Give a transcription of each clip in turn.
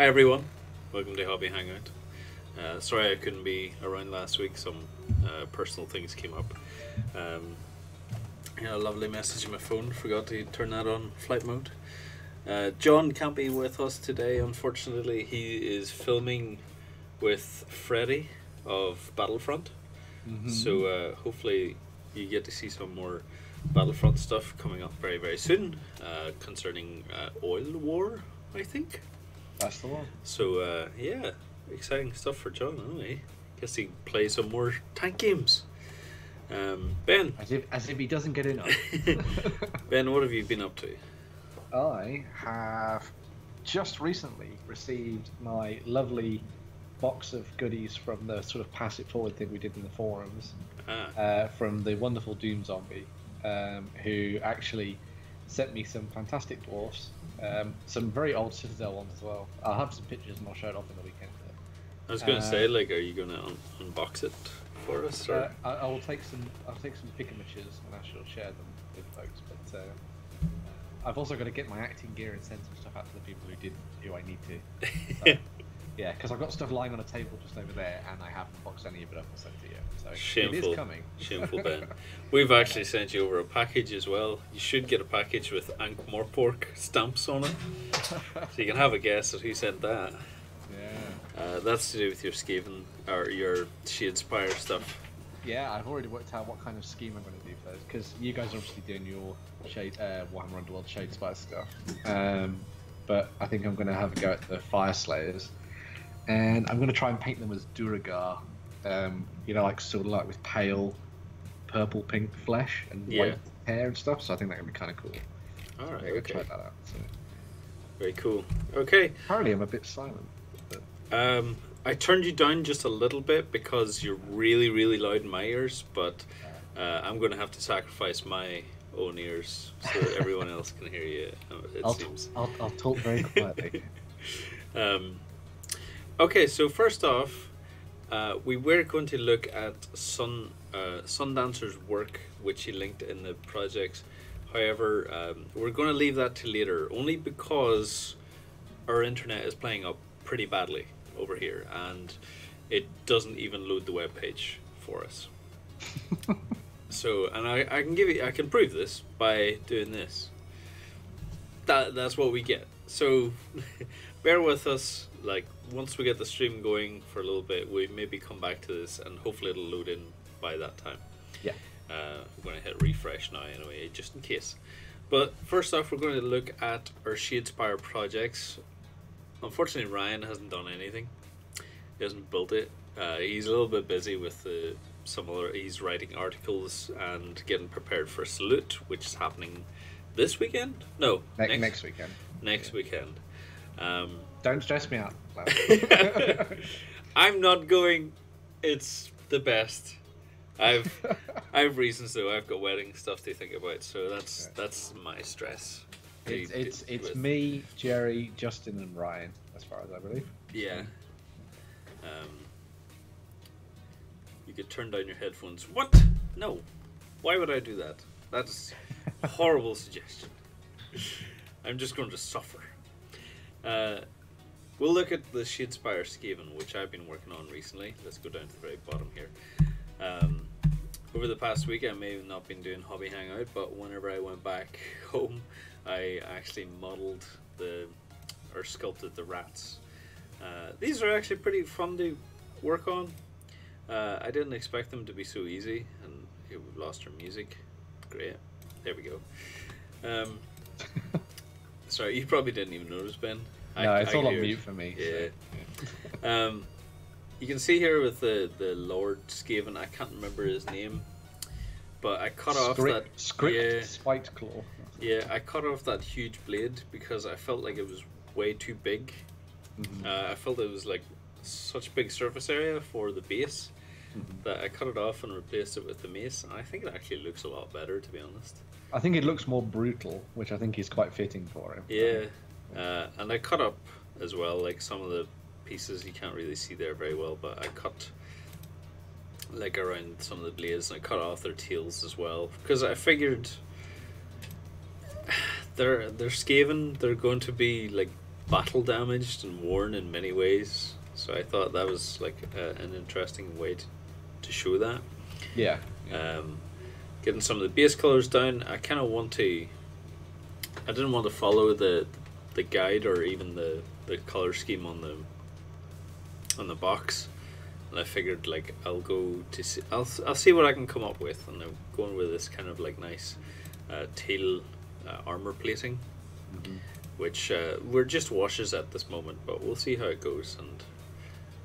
Hi everyone, welcome to Hobby Hangout. Sorry I couldn't be around last week, some personal things came up. A lovely message on my phone, forgot to turn that on flight mode. John can't be with us today, unfortunately. He is filming with Freddy of Battlefront. So hopefully you get to see some more Battlefront stuff coming up very, very soon concerning Oil War, I think. That's the one. So yeah, exciting stuff for John. Anyway, guess he can play some more tank games. Ben, As if he doesn't get enough. Ben, what have you been up to? I have just recently received my lovely box of goodies from the sort of pass it forward thing we did in the forums from the wonderful Doom Zombie, who actually sent me some fantastic dwarfs, some very old Citadel ones as well. I'll have some pictures and I'll show it off in the weekend. I was going to say, like, are you going to unbox it for us? Or? I will take some. I'll take some pickamatures and I shall share them with folks. But I've also got to get my acting gear and send some stuff out to the people who I need to. So, yeah, because I've got stuff lying on a table just over there, and I haven't boxed any of it up and sent it yet. So Shameful. It is coming. Shameful, Ben. We've actually sent you over a package as well. You should get a package with Ankh Morpork stamps on it, so you can have a guess at who sent that. Yeah. That's to do with your Skaven or your Shadespire stuff. Yeah, I've already worked out what kind of scheme I'm going to do for those, because you guys are obviously doing your Warhammer Underworld Shadespire stuff. But I think I'm going to have a go at the Fire Slayers, and I'm going to try and paint them as Duragar. Like sort of like with pale purple pink flesh and white hair and stuff. So I think that would be kind of cool. All right, so try that out. So. Very cool. Okay. Apparently, I'm a bit silent. But... I turned you down just a little bit because you're really, really loud in my ears, but I'm going to have to sacrifice my own ears so that everyone else can hear you, seems. I'll talk very quietly. Okay, so first off, we were going to look at Sundancer's work, which he linked in the projects. However, we're going to leave that to later, only because our internet is playing up pretty badly over here, and it doesn't even load the web page for us. So, and I can prove this by doing this. That's what we get. So, bear with us. Like, once we get the stream going for a little bit, we maybe come back to this, and hopefully it'll load in by that time. Yeah. I'm going to hit refresh now anyway, just in case. But first off, we're going to look at our Shadespire projects. Unfortunately, Ryan hasn't done anything. He hasn't built it. He's a little bit busy with he's writing articles and getting prepared for Salute, which is happening this weekend? No, next weekend. Next weekend. Don't stress me out. I'm not going. It's the best. I have reasons though. I've got wedding stuff to think about, so that's my stress. It's me, Jerry, Justin, and Ryan, as far as I believe. Yeah. You could turn down your headphones. What? No. Why would I do that? That's a horrible suggestion. I'm just going to suffer. We'll look at the Shadespire Skaven, which I've been working on recently. Let's go down to the very bottom here. Over the past week, I may have not been doing Hobby Hangout, but whenever I went back home, I actually modeled or sculpted the rats. These are actually pretty fun to work on. I didn't expect them to be so easy, and here we've lost our music. Great. There we go. Sorry, you probably didn't even notice, Ben. No, it's all on mute for me. Yeah. So. You can see here with the Lord Skaven, I can't remember his name, but I cut off that Spiked Claw. Yeah, I cut off that huge blade because I felt like it was way too big. I felt it was like such big surface area for the base that I cut it off and replaced it with the mace. And I think it actually looks a lot better, to be honest. I think it looks more brutal, which I think is quite fitting for him. Yeah, and I cut up as well, like some of the pieces you can't really see there very well, but I cut like around some of the blades, and I cut off their tails as well because I figured they're Skaven. They're going to be like battle damaged and worn in many ways. So I thought that was like an interesting way to show that. Yeah. Getting some of the base colors down, I kind of I didn't want to follow the guide or even the color scheme on the box, and I figured like I'll see what I can come up with, and I'm going with this kind of like nice teal armor plating, which we're just washes at this moment, but we'll see how it goes. And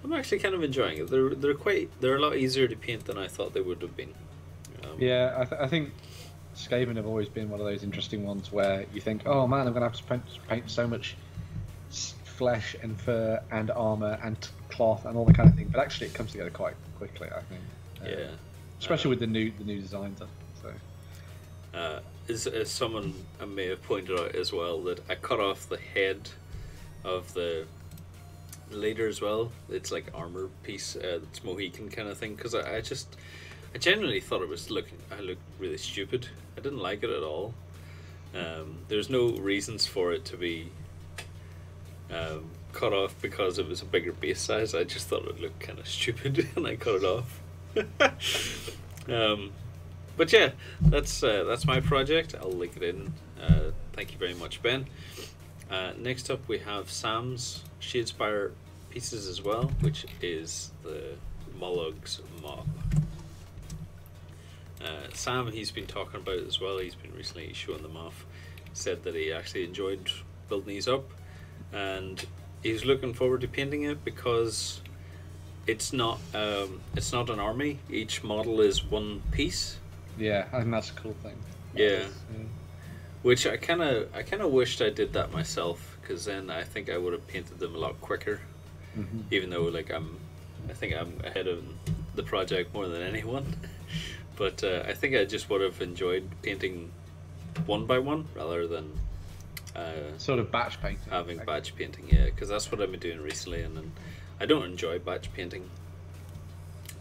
I'm actually kind of enjoying it. They're a lot easier to paint than I thought they would have been. Yeah, I think Skaven have always been one of those interesting ones where you think, oh man, I'm going to have to paint so much flesh and fur and armor and cloth and all that kind of thing, but actually it comes together quite quickly, I think. Yeah. Especially with the new designs. So. As someone may have pointed out as well, that I cut off the head of the leader as well. It's like armor piece. It's Mohican kind of thing, because I genuinely thought I looked really stupid. I didn't like it at all. There's no reasons for it to be cut off because it was a bigger base size. I just thought it looked kind of stupid and I cut it off. But yeah, that's my project. I'll link it in. Thank you very much, Ben. Next up we have Sam's Shadespire pieces as well, which is the Mollog's Mob. Sam, he's been talking about it as well. He's been recently showing them off. Said that he actually enjoyed building these up, and he's looking forward to painting it because it's not an army. Each model is one piece. Yeah, I think that's a cool thing. Yeah. Which I kind of wished I did that myself, because then I think I would have painted them a lot quicker. Even though like I think I'm ahead of the project more than anyone. But I think I just would have enjoyed painting one by one rather than sort of batch painting. Having batch painting, yeah, because that's what I've been doing recently, and I don't enjoy batch painting.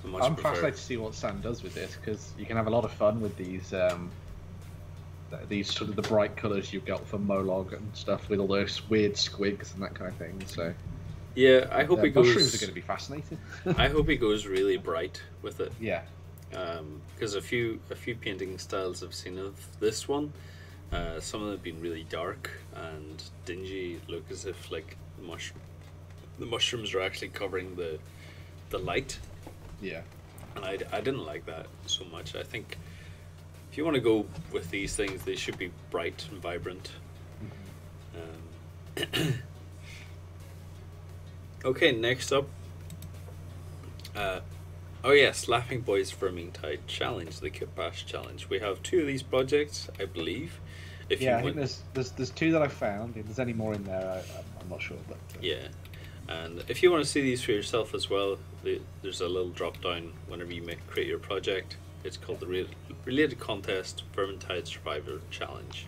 I'm fascinated to see what Sam does with this, because you can have a lot of fun with these sort of the bright colours you've got for Molog and stuff, with all those weird squigs and that kind of thing. So yeah, I hope he goes. Mushrooms are going to be fascinating. I hope he goes really bright with it. Yeah. Because a few painting styles I've seen of this one, some of them have been really dark and dingy. Look as if like the mushrooms are actually covering the light. Yeah. And I didn't like that so much. I think if you want to go with these things, they should be bright and vibrant. Okay, next up. Oh yes, Laughing Boys Vermintide Challenge, the Kit Bash Challenge. We have 2 of these projects, I believe. I think there's 2 that I found. If there's any more in there, I'm not sure. But yeah, and if you want to see these for yourself as well, there's a little drop down whenever you create your project. It's called the Related Contest Vermintide Survivor Challenge.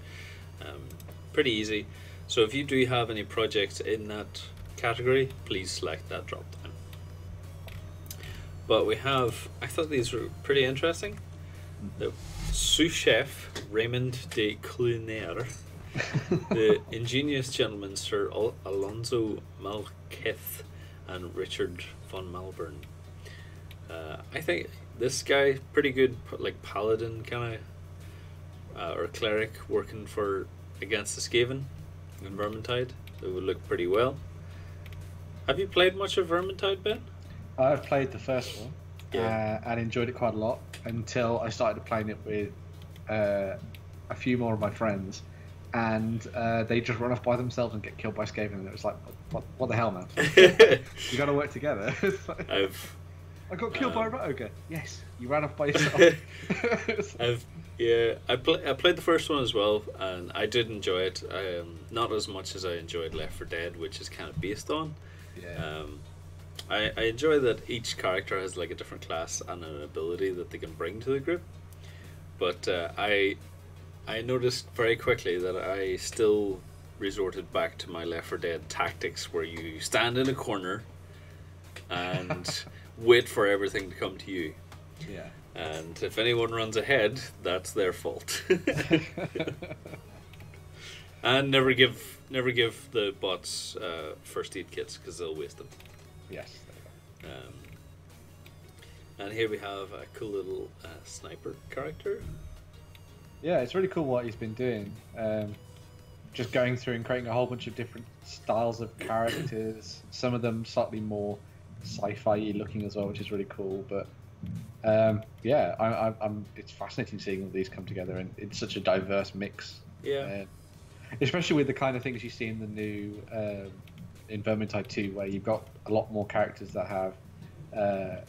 Pretty easy. So if you do have any projects in that category, please select that drop down. But I thought these were pretty interesting. The sous chef Raymond de Clunaire, the ingenious gentleman Sir Alonso Malketh, and Richard von Malvern. I think this guy pretty good, like paladin kind of, or cleric working against the Skaven in Vermintide. It would look pretty well. Have you played much of Vermintide, Ben? I've played the first one, and enjoyed it quite a lot until I started playing it with a few more of my friends, and they just run off by themselves and get killed by Skaven, and it was like, what the hell, man? You got to work together. Like, I got killed by a rat ogre. Yes, you ran off by yourself. I played the first one as well, and I did enjoy it. Not as much as I enjoyed Left 4 Dead, which is kind of based on. Yeah. I enjoy that each character has like a different class and an ability that they can bring to the group, but I noticed very quickly that I still resorted back to my Left 4 Dead tactics, where you stand in a corner and wait for everything to come to you. Yeah. And if anyone runs ahead, that's their fault. And never give the bots first aid kits because they'll waste them. Yes. And here we have a cool little sniper character. Yeah, it's really cool what he's been doing. Just going through and creating a whole bunch of different styles of characters. Some of them slightly more sci-fi looking as well, which is really cool. But yeah, I'm. It's fascinating seeing all these come together, and it's such a diverse mix. Yeah. Especially with the kind of things you see in the new in Vermintide 2, where you've got a lot more characters that have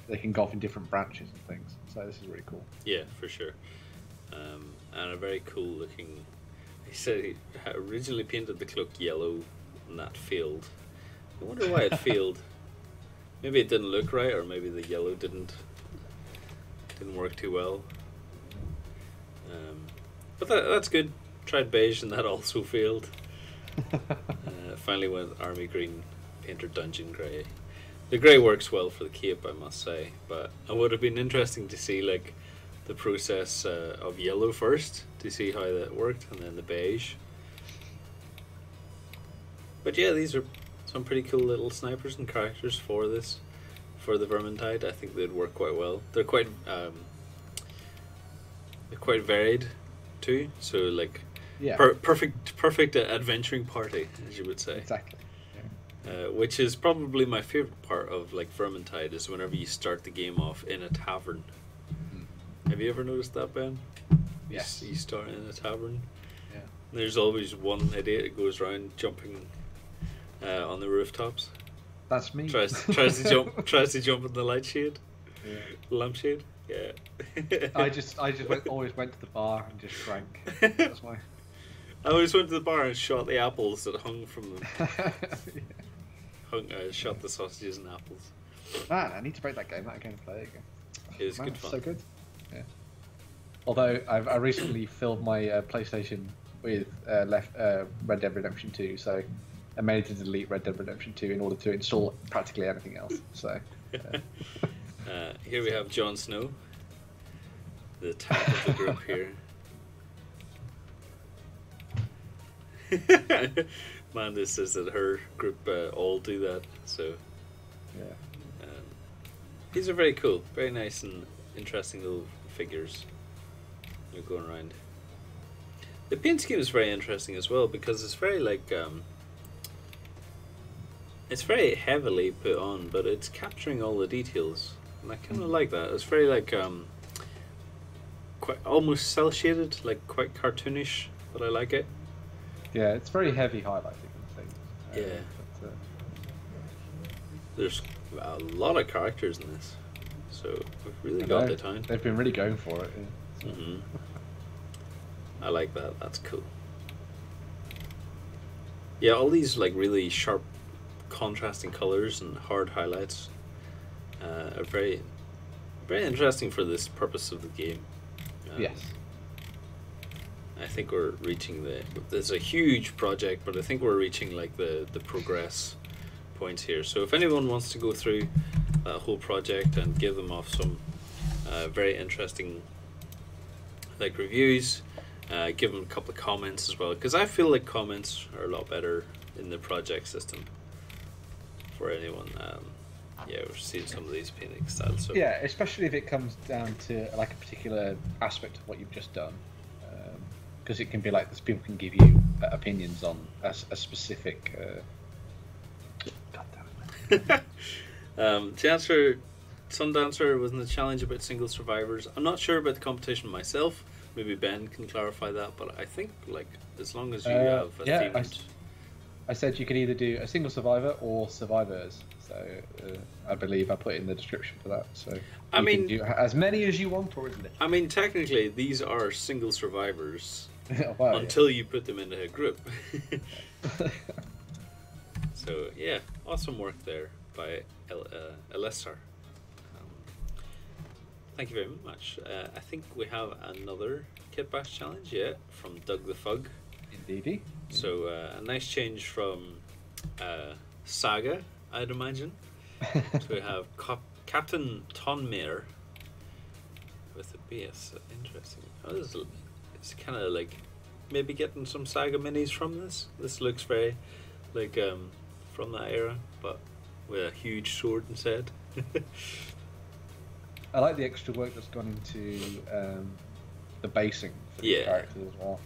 they can go off in different branches and things. So this is really cool. Yeah, for sure. And a very cool looking. He said he originally painted the cloak yellow, and that failed. I wonder why it failed. Maybe it didn't look right, or maybe the yellow didn't work too well. But that's good. Tried beige and that also failed. Finally went army green, painted dungeon grey. The grey works well for the cape, I must say, but it would have been interesting to see like the process of yellow first to see how that worked, and then the beige. But yeah, these are some pretty cool little snipers and characters for the Vermintide. I think they'd work quite well. They're quite varied too. So like, yeah, perfect adventuring party, as you would say. Exactly. Which is probably my favorite part of like Vermintide, is whenever you start the game off in a tavern. Have you ever noticed that, Ben? Yes. You start in a tavern. Yeah. There's always one idiot that goes around jumping on the rooftops. That's me. Tries to jump. Tries to jump in the light shade. Yeah. Lampshade. Yeah. I just always went to the bar and just drank. That's why. I always went to the bar and shot the apples that hung from them. Shot the sausages and apples. Man, I need to break that game out again and play it again. It was good fun. So good. Yeah. Although I recently filled my PlayStation with Red Dead Redemption 2, so I managed to delete Red Dead Redemption 2 in order to install practically anything else. So. Here we have Jon Snow, the tank of the group here. Amanda says that her group all do that, so yeah. These are very cool, very nice and interesting little figures. They're going around. The paint scheme is very interesting as well, because it's very like it's very heavily put on, but it's capturing all the details, and I kind of like that. It's very like quite almost cel shaded, like quite cartoonish, but I like it. Yeah, it's very heavy highlighting and things. Yeah. There's a lot of characters in this, so we've really got the time. They've been really going for it. Yeah. I like that. That's cool. Yeah, all these like really sharp, contrasting colors and hard highlights are very, very interesting for this purpose of the game. Yes. I think we're reaching there's a huge project, but I think we're reaching like the progress points here. So if anyone wants to go through that whole project and give them off some very interesting like reviews, give them a couple of comments as well, because I feel like comments are a lot better in the project system for anyone. Yeah, we're seeing some of these painting styles. So yeah, especially if it comes down to like a particular aspect of what you've just done. Because it can be like this, people can give you opinions on a specific. God damn it. To answer, Sundancer was in the challenge about single survivors. I'm not sure about the competition myself. Maybe Ben can clarify that. But I think like as long as you have a themed... I said you could either do a single survivor or survivors. So I believe I put it in the description for that. So I mean, can do as many as you want, or isn't it? I mean, technically, these are single survivors. Wow, until you put them into a group. So yeah, awesome work there by Elessar. Thank you very much. I think we have another Kit Bash challenge, from Doug the Fug. Indeedy. So a nice change from Saga, I'd imagine. So we have Captain Tonmare with a base. Interesting. Oh, it's kind of like maybe getting some Saga minis from this. This looks very like from that era, but with a huge sword instead. I like the extra work that's gone into the basing for the characters as well.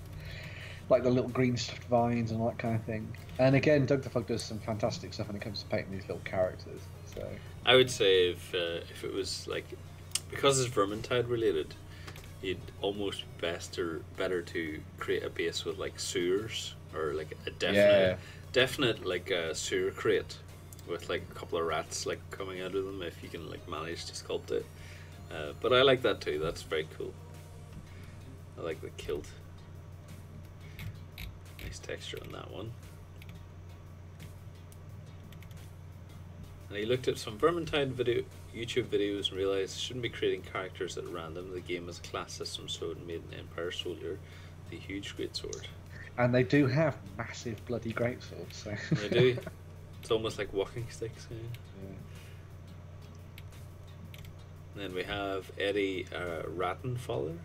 Like the little green stuffed vines and all that kind of thing. And again, Doug the Fug does some fantastic stuff when it comes to painting these little characters. So I would say if it was like, because it's Vermintide related, you'd almost better to create a base with like sewers, or like a definite like a sewer crate with like a couple of rats like coming out of them, if you can like manage to sculpt it. But I like that too. That's very cool. I like the kilt. Nice texture on that one. And he looked at some Vermintide YouTube videos and realized shouldn't be creating characters at random. The game is a class system, so it made an Empire soldier with a huge greatsword. And they do have massive bloody greatswords. So. They do. It's almost like walking sticks. Yeah. And then we have Eddie Rattenfaller.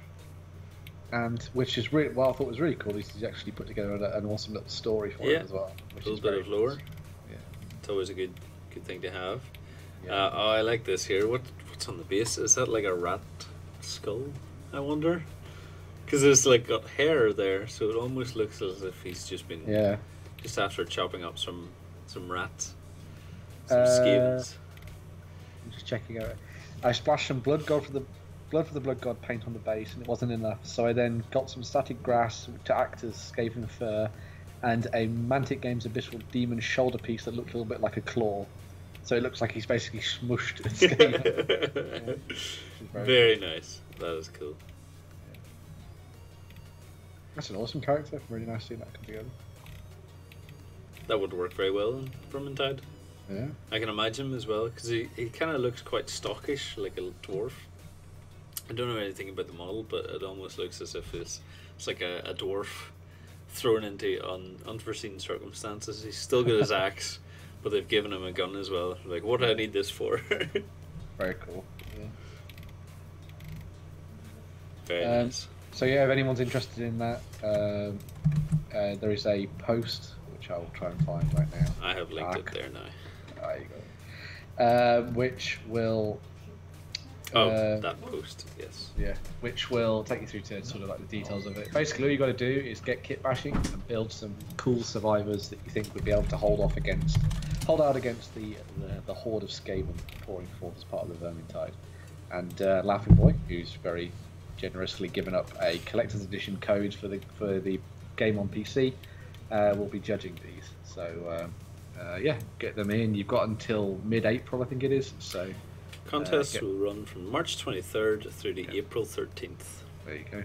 And which is really, what I thought was really cool is he's actually put together an awesome little story for it as well. A little bit of lore. Yeah, it's always a good thing to have. Yeah. Oh, I like this here. What's on the base? Is that like a rat skull? I wonder. Because it's like got hair there, so it almost looks as if he's just been just after chopping up some rats, some skavens. I'm just checking out. I splashed some blood god for the blood god paint on the base, and it wasn't enough, so I then got some static grass to act as skaven fur, and a Mantic Games Abyssal demon shoulder piece that looked a little bit like a claw. So it looks like he's basically smushed a skaven. Very nice. That is cool. Yeah. That's an awesome character. Really nice seeing that come together. That would work very well in Vermintide. Yeah. I can imagine him as well, because he kind of looks quite stockish, like a dwarf. I don't know anything about the model, but it almost looks as if it's like a dwarf thrown into unforeseen circumstances. He's still got his axe, but they've given him a gun as well. Like, what do I need this for? Very cool. Yeah. Very nice. So yeah, if anyone's interested in that, there is a post which I will try and find right now. I have linked it there now. There you go. Which will. That post, yes. Yeah, which will take you through to sort of like the details of it. Basically, all you got to do is get kit bashing and build some cool survivors that you think would be able to hold out against the horde of Skaven pouring forth as part of the Vermintide. And Laughing Boy, who's very generously given up a collector's edition code for the game on PC, will be judging these. So get them in. You've got until mid-April, I think it is. So. Contests will run from March 23rd through to April 13th. There you go.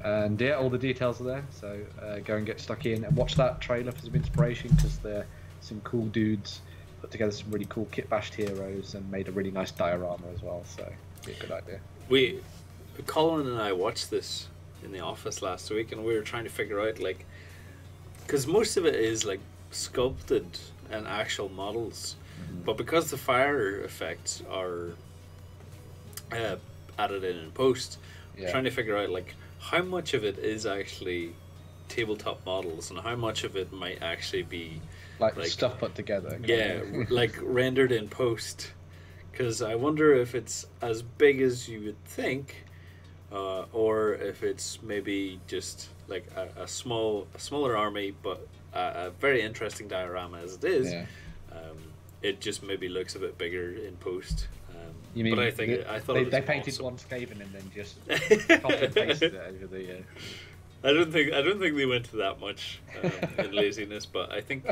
And yeah, all the details are there. So go and get stuck in and watch that trailer for some inspiration, because they're some cool dudes put together some really cool kit bashed heroes and made a really nice diorama as well. So it'd be a good idea. Colin and I watched this in the office last week, and we were trying to figure out, like, because most of it is like sculpted and actual models. But because the fire effects are added in post, trying to figure out like how much of it is actually tabletop models and how much of it might actually be like stuff put together. Yeah, like rendered in post. Because I wonder if it's as big as you would think, or if it's maybe just like a smaller army, but a very interesting diorama as it is. Yeah. It just maybe looks a bit bigger in post. You mean? But I thought they painted one Skaven and then just copy and pasted it over the. I don't think they went to that much in laziness, but I think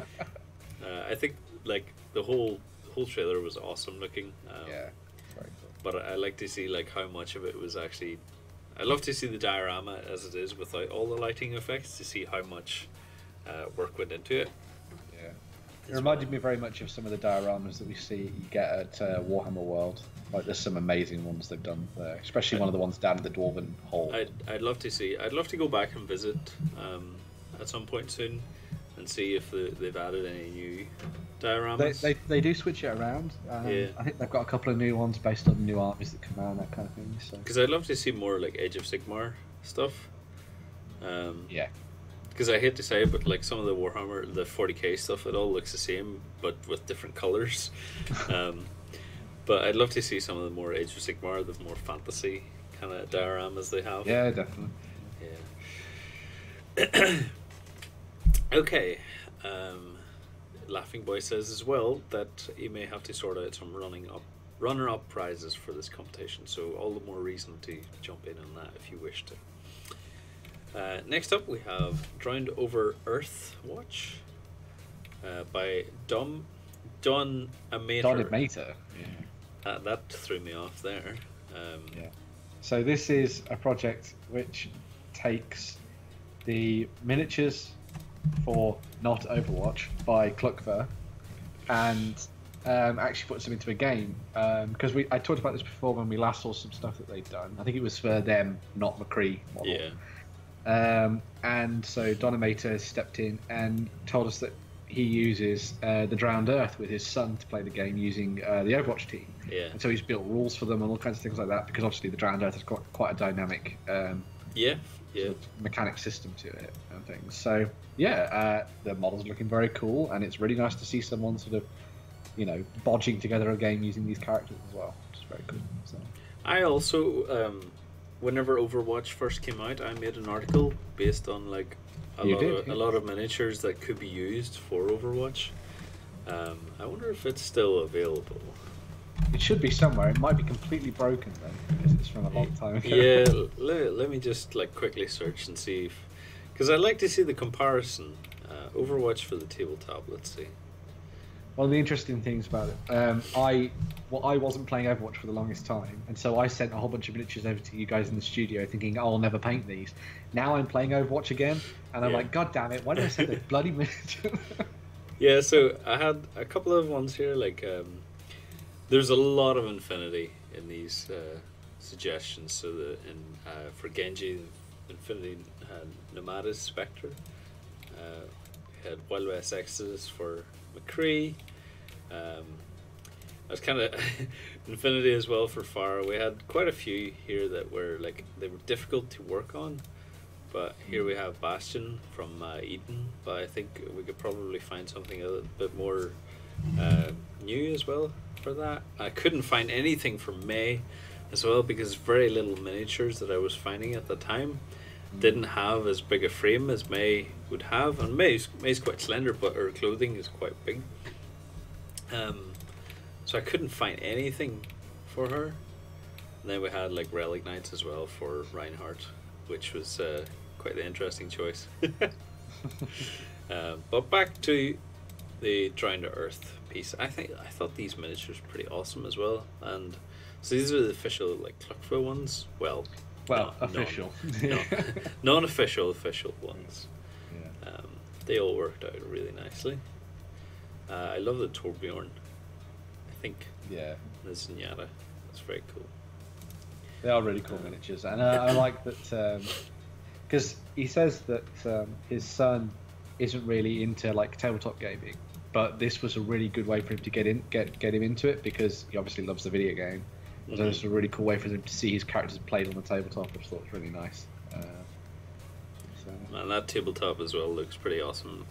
like the whole trailer was awesome looking. Yeah, very cool. But I like to see like how much of it was actually. I love to see the diorama as it is without all the lighting effects, to see how much work went into it. It reminded me very much of some of the dioramas that we see you get at Warhammer World. Like, there's some amazing ones they've done there, especially one of the ones down at the Dwarven Hall. I'd love to go back and visit at some point soon and see if they've added any new dioramas. They do switch it around. I think they've got a couple of new ones based on new armies that come out and that kind of thing. Because I'd love to see more like Age of Sigmar stuff. Yeah. Because I hate to say it, but like some of the Warhammer, the 40k stuff, it all looks the same, but with different colors. But I'd love to see some of the more Age of Sigmar, the more fantasy kind of dioramas they have. Yeah, definitely. Yeah. Okay. Laughing Boy says as well that you may have to sort out some runner-up prizes for this competition, so all the more reason to jump in on that if you wish to. Next up, we have Drowned Over Earth Watch by Don Amator. Don Amator. Yeah. That threw me off there. Yeah. So this is a project which takes the miniatures for Not Overwatch by Klukver and actually puts them into a game. Because I talked about this before when we last saw some stuff that they'd done. I think it was for them, not McCree model. Yeah. And so Don Amator stepped in and told us that he uses the Drowned Earth with his son to play the game using the Overwatch team. Yeah. And so he's built rules for them and all kinds of things like that, because obviously the Drowned Earth has got quite a dynamic sort of mechanic system to it and things. So yeah, the model's looking very cool, and it's really nice to see someone sort of, bodging together a game using these characters as well, which is very cool. So I also, whenever Overwatch first came out, I made an article based on like a lot of miniatures that could be used for Overwatch. I wonder if it's still available. It should be somewhere. It might be completely broken then, because it's from a long time ago. Yeah, let me just like quickly search and see if, because I'd like to see the comparison. Overwatch for the tabletop. Let's see. One of the interesting things about it, I wasn't playing Overwatch for the longest time, and so I sent a whole bunch of miniatures over to you guys in the studio, thinking, "Oh, I'll never paint these." Now I'm playing Overwatch again, and I'm like, "God damn it! Why did I send those bloody miniatures?" Yeah, so I had a couple of ones here. Like, there's a lot of Infinity in these suggestions. So for Genji, Infinity Nomadis Spectre. We had Wild West Exodus for McCree. I was kind of Infinity as well for Fire. We had quite a few here that were like, they were difficult to work on, but here we have Bastion from Eden, but I think we could probably find something a little bit more new as well for that. I couldn't find anything for May as well, because very little miniatures that I was finding at the time didn't have as big a frame as May would have, and May's quite slender, but her clothing is quite big. So I couldn't find anything for her. And then we had like Relic Knights as well for Reinhardt, which was quite the interesting choice. But back to the Drowned to Earth piece. I thought these miniatures were pretty awesome as well. And so these are the official like Klukva ones. Well, official. Non-official ones. Yeah. They all worked out really nicely. I love the Torbjorn. I think. Yeah. The Zenyatta. That's very cool. They are really cool miniatures, and I like that because he says that his son isn't really into like tabletop gaming, but this was a really good way for him to get him into it, because he obviously loves the video game. Mm-hmm. So it's a really cool way for him to see his characters played on the tabletop, which I thought was really nice. Man, that tabletop as well looks pretty awesome.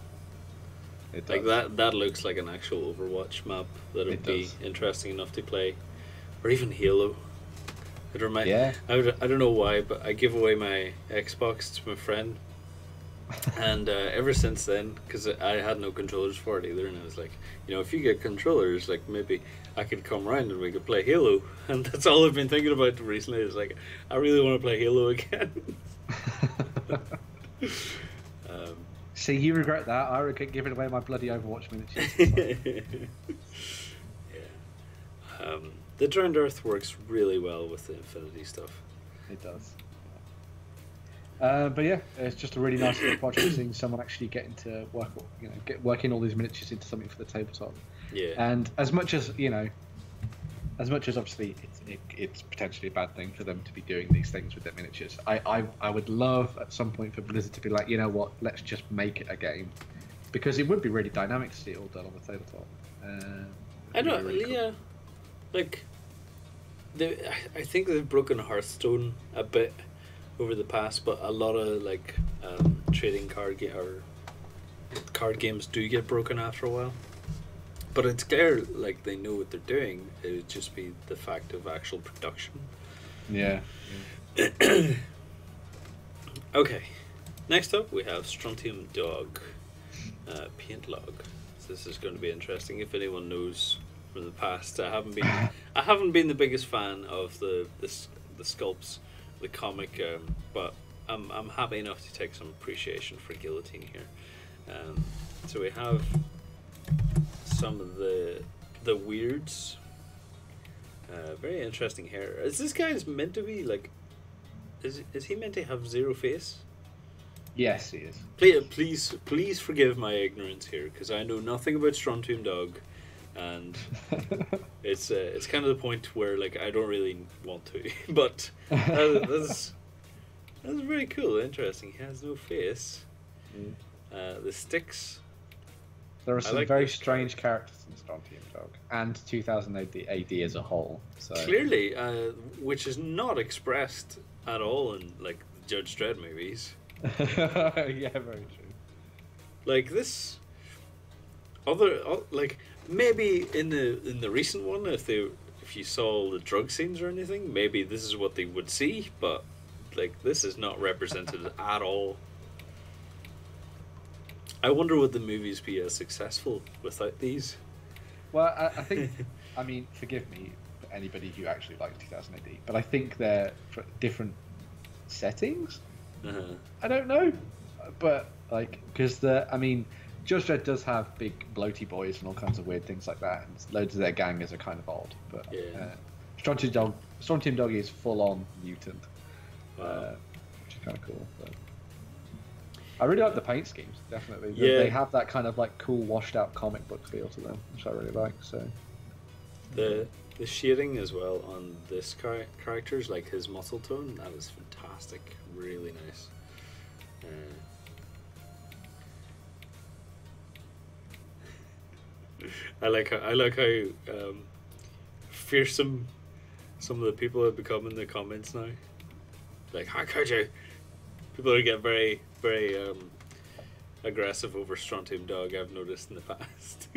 It does. Like that looks like an actual Overwatch map that would be interesting enough to play, or even Halo. It reminds. Yeah. I don't know why, but I give away my Xbox to my friend, and ever since then, because I had no controllers for it either, and I was like, if you get controllers, like maybe I could come around and we could play Halo, and that's all I've been thinking about recently. Is like, I really want to play Halo again. See, you regret that. I regret giving away my bloody Overwatch miniatures. Yeah. The Drowned Earth works really well with the Infinity stuff. It does. But yeah, it's just a really nice little project, seeing someone actually getting to work, working all these miniatures into something for the tabletop. Yeah. And as much as obviously it's potentially a bad thing for them to be doing these things with their miniatures, I would love at some point for Blizzard to be like, you know what, let's just make it a game, because it would be really dynamic to see it all done on the tabletop. I don't, really cool. Yeah, like I think they've broken Hearthstone a bit over the past, but a lot of like trading card games do get broken after a while. But it's clear like they know what they're doing. It would just be the fact of actual production. Yeah. Okay. Next up, we have Strontium Dog paint log. So this is going to be interesting. If anyone knows from the past, I haven't been the biggest fan of the sculpts, the comic, but I'm happy enough to take some appreciation for Guillotine here. So we have some of the weirds. Very interesting hair. Is this guy's meant to be like? Is he meant to have zero face? Yes, he is. Please forgive my ignorance here, because I know nothing about Strontium Dog, and it's kind of the point where like I don't really want to, but that's very cool, interesting. He has no face. The sticks. There are some very strange characters in Strontium Dog and 2000 AD as a whole. So. Clearly, which is not expressed at all in like Judge Dredd movies. Yeah, very true. Like this, like maybe in the recent one, if you saw the drug scenes or anything, maybe this is what they would see. But like this is not represented at all. I wonder would the movies be as successful without these? Well, I think, I mean, forgive me, for anybody who actually likes 2000 AD, but I think they're for different settings. I don't know, but like, because Judge Dredd does have big bloaty boys and all kinds of weird things like that, and loads of their gangers are kind of odd. But Strontium Dog is full on mutant, which is kind of cool. But I really like the paint schemes. Definitely, they have that kind of like cool, washed out comic book feel to them, which I really like. So the shading as well on this character's like his muscle tone, that is fantastic. Really nice. I like how fearsome some of the people have become in the comments now. Like, how could you? People are getting very, very aggressive over Strontium Dog, I've noticed in the past.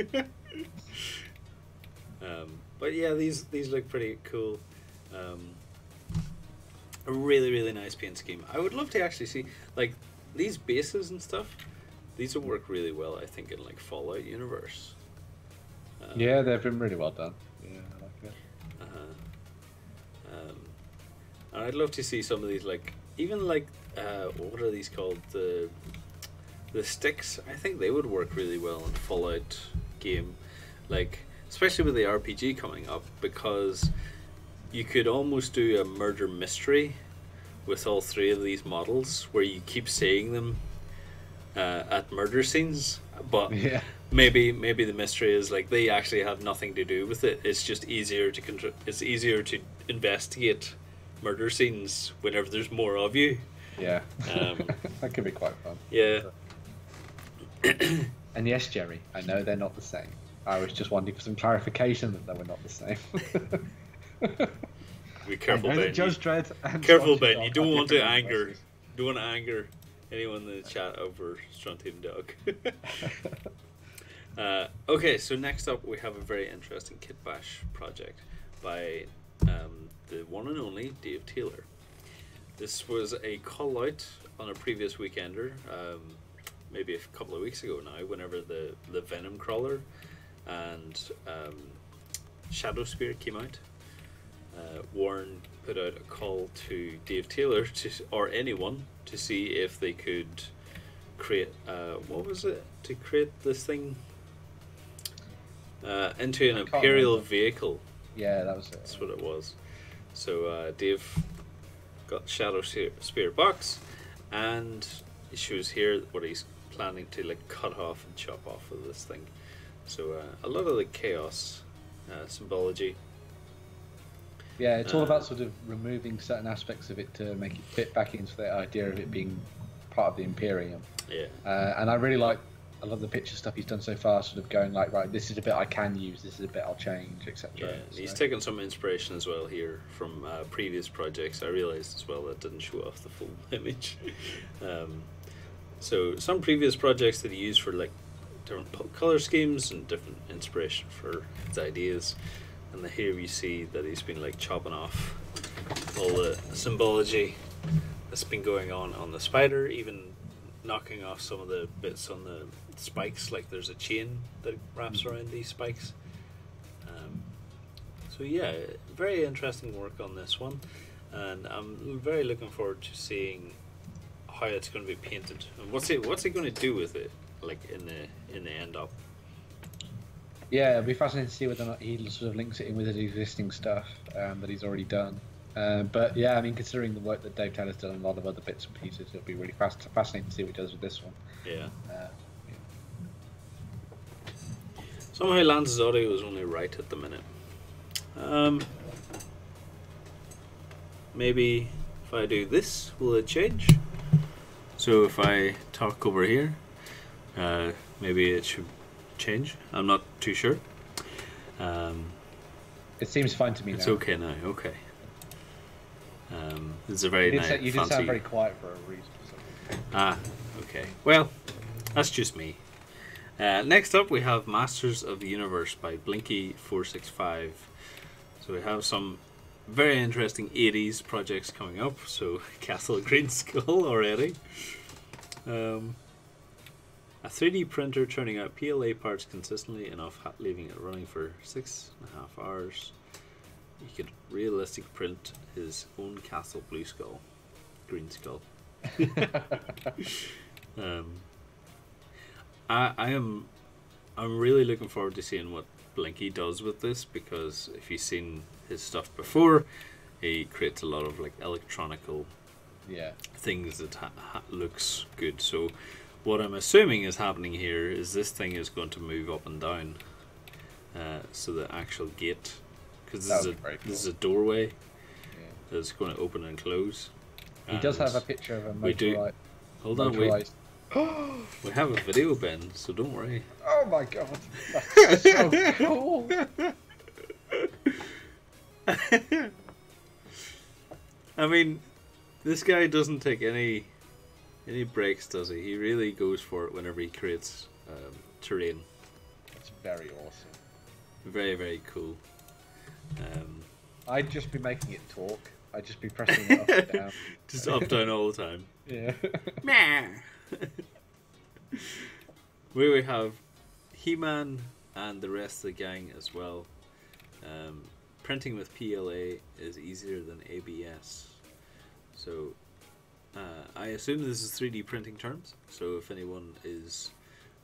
But yeah, these look pretty cool. A really, really nice paint scheme. I would love to actually see like these bases and stuff. These would work really well, I think, in like Fallout universe. Yeah, they've been really well done. Yeah, I like it. And I'd love to see some of these, like even like what are these called? The sticks. I think they would work really well in Fallout game, like especially with the RPG coming up, because you could almost do a murder mystery with all three of these models, where you keep seeing them at murder scenes, but maybe the mystery is like they actually have nothing to do with it. It's just easier to it's easier to investigate murder scenes whenever there's more of you. Yeah, that could be quite fun. Yeah. And yes, Jerry, I know they're not the same. I was just wanting for some clarification that they were not the same. Be careful, Ben. Judge Dredd. Careful, Ben. You don't want to anger. Don't want to anger anyone in the chat over Strontium Dog. Okay, so next up we have a very interesting Kit Bash project by the one and only Dave Taylor. This was a call out on a previous weekender, maybe a couple of weeks ago now, whenever the Venom Crawler and Shadow Spear came out. Warren put out a call to Dave Taylor or anyone to see if they could create what was it, to create this thing into an Imperial vehicle. Yeah, that was it. That's what it was. So Dave got Shadow Spear box, and it shows here what he's planning to like cut off and chop off of this thing. So a lot of the chaos symbology. Yeah, it's all about sort of removing certain aspects of it to make it fit back into the idea of it being part of the Imperium. Yeah. And I really like a lot of the picture stuff he's done so far, sort of going like, right, this is a bit I can use, this is a bit I'll change, etc. Yeah, he's taken some inspiration as well here from previous projects. I realized as well that didn't show off the full image. So some previous projects that he used for like different color schemes and different inspiration for his ideas, and here we see that he's been like chopping off all the symbology that's been going on the spider, even knocking off some of the bits on the spikes, like there's a chain that wraps around these spikes. So yeah, very interesting work on this one, and I'm very looking forward to seeing how it's going to be painted and what's he going to do with it, like in the end up. Yeah, it'll be fascinating to see whether or not he sort of links it in with his existing stuff that he's already done. But yeah, I mean, considering the work that Dave Taylor's done on a lot of other bits and pieces, it'll be really fascinating to see what he does with this one. Yeah. Somehow Lance's audio is only right at the minute. Maybe if I do this, will it change? So if I talk over here, maybe it should change. I'm not too sure. It seems fine to me now. It's okay now, okay. It's a very nice. You did sound very quiet for a reason. So. Ah, okay. Well, that's just me. Next up, we have Masters of the Universe by Blinky465. So we have some very interesting 80s projects coming up. So Castle Green Skull already. A 3D printer turning out PLA parts consistently enough, leaving it running for 6.5 hours. He could realistic print his own castle blue skull, green skull. I'm really looking forward to seeing what Blinky does with this, because if you've seen his stuff before, he creates a lot of like electronical things that looks good. So what I'm assuming is happening here is this thing is going to move up and down, so the actual gate, because this is a doorway that's going to open and close. He does have a picture of a motorized. Hold on, wait. We have a video, Ben, so don't worry. Oh my god, that's so cool. I mean, this guy doesn't take any breaks, does he? He really goes for it whenever he creates terrain. It's very awesome. Very, very cool. I'd just be making it talk. I'd just be pressing it up and down. Just up, down all the time. Yeah. Where we have He-Man and the rest of the gang as well. Printing with PLA is easier than ABS. So I assume this is 3D printing terms. So if anyone is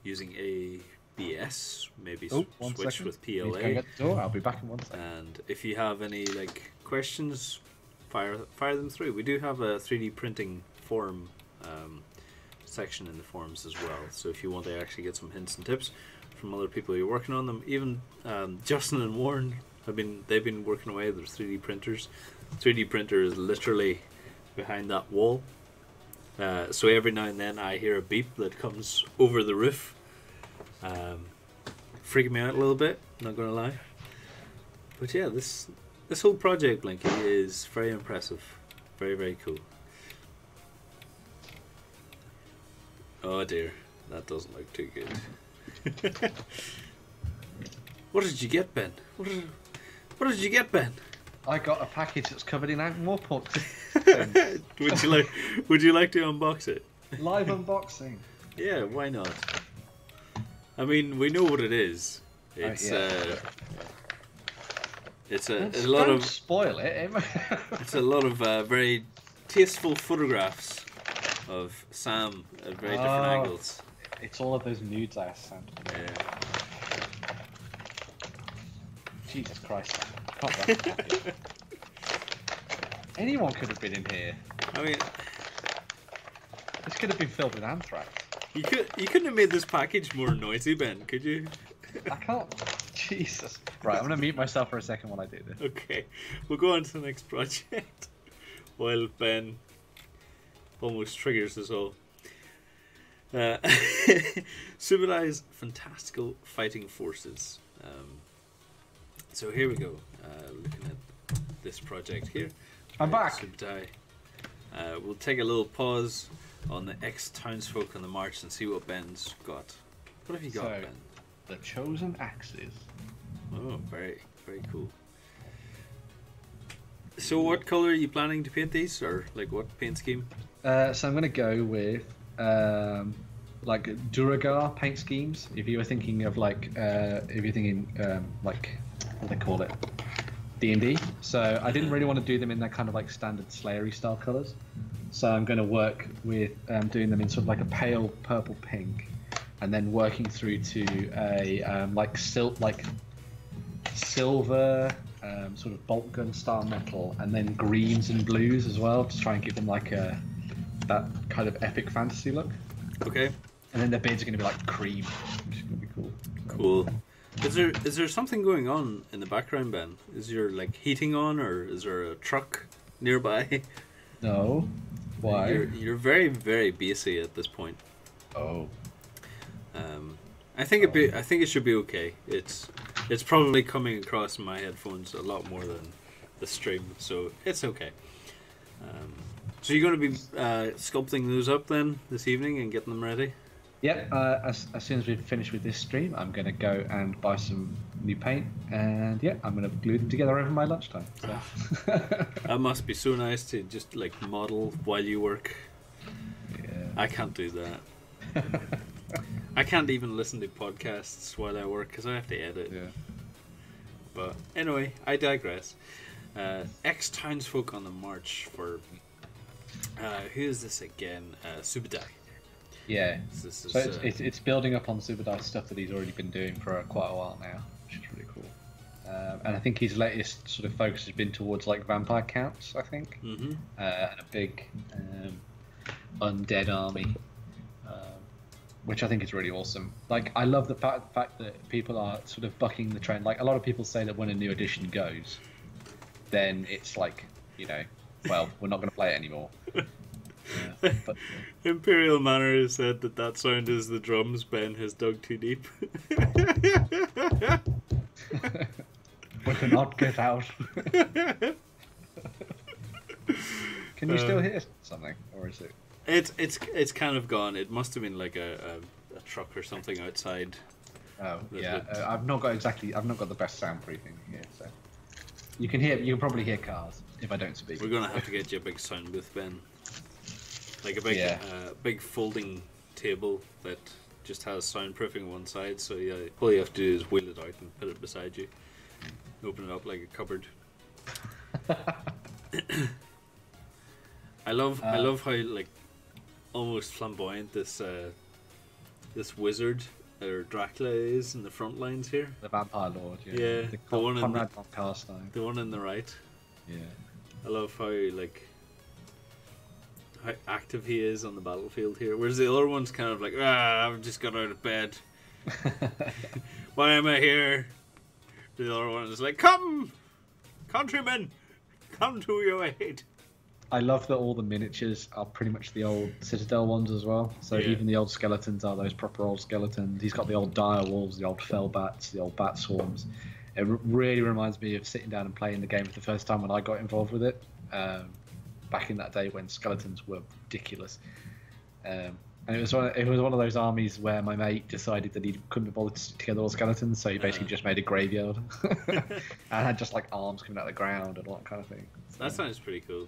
using ABS, maybe switch with PLA. I'll be back in 1 second. And if you have any like questions, fire them through. We do have a 3D printing forum section in the forums as well. So if you want to actually get some hints and tips from other people who are working on them, even Justin and Warren they've been working away with their 3D printers. 3D printer is literally behind that wall. So every now and then I hear a beep that comes over the roof. Freaking me out a little bit, not gonna lie. But yeah, this whole project, Blinky, is very impressive. Very, very cool. Oh dear, that doesn't look too good. What did you get, Ben? What did you get, Ben? I got a package that's covered in Warport. Would you like to unbox it? Live unboxing. Yeah, why not? I mean, we know what it is. It's it's a lot don't of spoil it. it's a lot of very tasteful photographs of Sam at very different angles. It's all of those nudes I sent. Yeah. Jesus Christ. Can't write that. Anyone could have been in here. I mean, this could have been filled with anthrax. You couldn't have made this package more noisy, Ben, could you? I can't. Jesus. Right, I'm going to mute myself for a second while I do this. Okay, we'll go on to the next project while Ben almost triggers us all. Uh, Subadai's fantastical fighting forces. So here we go. Looking at this project here. I'm back. Subadai. We'll take a little pause on the ex-townsfolk on the march and see what Ben's got. What have you got, Ben? The chosen axes. Oh, very, very cool. So what colour are you planning to paint these, or like what paint scheme? So I'm going to go with like Duragar paint schemes. If you were thinking of like, if you're thinking like, what do they call it? D&D. So I didn't really want to do them in that kind of like standard Slayery style colours. So I'm going to work with doing them in sort of like a pale purple pink, and then working through to a like silver sort of bolt gun style metal, and then greens and blues as well to try and give them like that kind of epic fantasy look. Okay. And then their beards are going to be like cream, which is going to be cool. Cool. Is there something going on in the background, Ben? Is your like heating on, or is there a truck nearby? No. Why? You're very, very bassy at this point. Oh. I think it should be okay. It's probably coming across my headphones a lot more than the stream, so it's okay. So you're going to be sculpting those up then this evening and getting them ready? Yep. As soon as we finish with this stream, I'm going to go and buy some new paint, and yeah, I'm going to glue them together over my lunchtime. So. That must be so nice to just like model while you work. Yeah. I can't do that. I can't even listen to podcasts while I work because I have to edit. Yeah. But anyway, I digress. Ex-townsfolk on the march for... who is this again? Subadai. Yeah. This is, So it's building up on Subadai's stuff that he's already been doing for quite a while now, which is really cool. And I think his latest sort of focus has been towards like vampire counts, I think. Mm-hmm. And a big undead army. Which I think is really awesome. Like, I love the fact that people are sort of bucking the trend. Like, a lot of people say that when a new edition goes, then it's like, you know, well, we're not going to play it anymore. Yeah, but, Imperial Manor has said that sound is the drums Ben has dug too deep. we cannot get out. Can you still hear something, or is it? It's kind of gone. It must have been like a truck or something outside. Oh yeah, I've not got the best soundproofing here, so you can probably hear cars if I don't speak. We're gonna have to get you a big sound booth, Ben. Like a big big folding table that just has soundproofing on one side. So yeah, all you have to do is wheel it out and put it beside you. Open it up like a cupboard. I love how like almost flamboyant this wizard or Dracula is in the front lines here. The vampire lord, yeah. Yeah, the one Conrad von Karstein. The one on the right. Yeah. I love how active he is on the battlefield here, whereas the other one's kind of like, I've just got out of bed. Why am I here? The other one is like, come, countrymen, come to your aid. I love that all the miniatures are pretty much the old Citadel ones as well. So even the old skeletons are those proper old skeletons. He's got the old dire wolves, the old fell bats, the old bat swarms. It really reminds me of sitting down and playing the game for the first time when I got involved with it. Back in that day when skeletons were ridiculous. And it was one of those armies where my mate decided that he couldn't be bothered to stick together all skeletons, so he basically just made a graveyard. And had just like arms coming out of the ground and all that kind of thing. So. That sounds pretty cool.